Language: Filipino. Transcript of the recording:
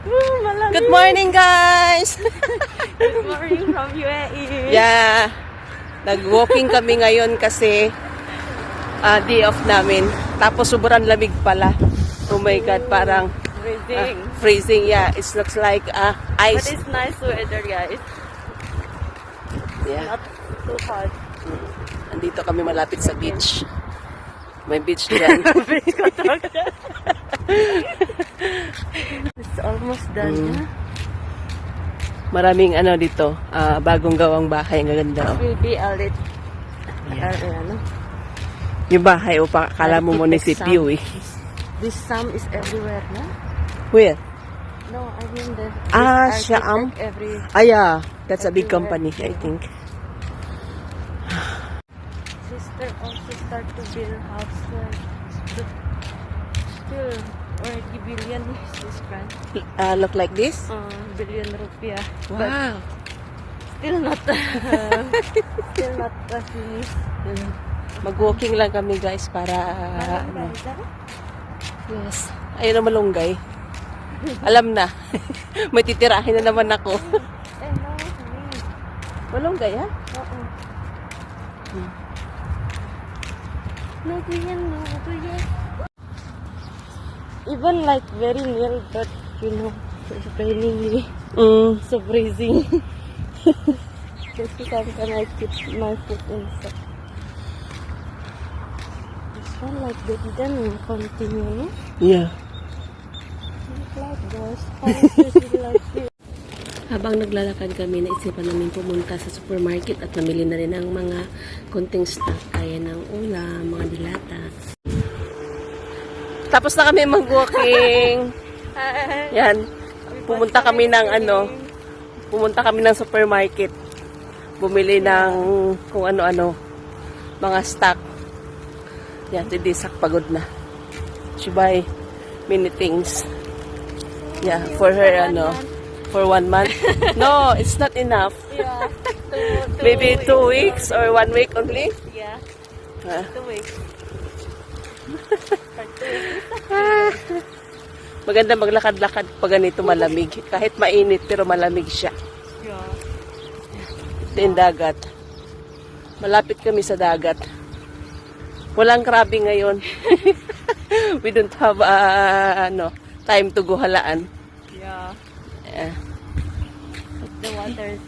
Good morning, guys! Good morning from UAE. Yeah. Nag-walking kami ngayon kasi day off namin. Tapos sobrang lamig pala. Oh my God, parang Freezing. freezing. Yeah, it looks like But ice. it's nice weather, guys. Yeah. Not too hot. Andito kami malapit sa beach. May beach dyan. It's almost done. Yeah? Maraming ano dito, bagong gawang bahay. Ang gaganda. Will be a lit. Ano? Yung bahay, kala mo munisipyo eh. This Sam is everywhere, no? Where? No, I mean the Siam? every. Yeah. That's a big company, I think. Sister also start to build house like but still already billion is this brand. Look like this? Billion rupiah. But Wow. still not still not finished. Mag-walking lang kami, guys, para ano. Yes. Ayun na malunggay. Alam na. May titirahin na naman ako. No, Malunggay, ha? oo. No, yan, no, yan. Even like very near, but you know, it's raining. So freezing. Just how can I keep my foot inside? This one like they didn't continue, no? Yeah. Look like this. How is it like this? Habang naglalakad kami, naisipan namin pumunta sa supermarket at namili na rin ang mga konting snack kaya ng ulam, mga dilata. Tapos na kami mag-walking. Yan. Pumunta kami ng supermarket. Bumili ng kung ano-ano, mga stock. Yan, si Disak pagod na. She buy many things. Yeah, for her, for 1 month. No, it's not enough. Yeah. Maybe 2 weeks or 1 week only. Yeah. Ah. 2 weeks. Maganda maglakad-lakad pag ganito malamig. Kahit mainit pero malamig siya. Yeah. Ito yung dagat. Malapit kami sa dagat. Walang krabi ngayon. We don't have time to go halaan. Yeah. Yeah. The water is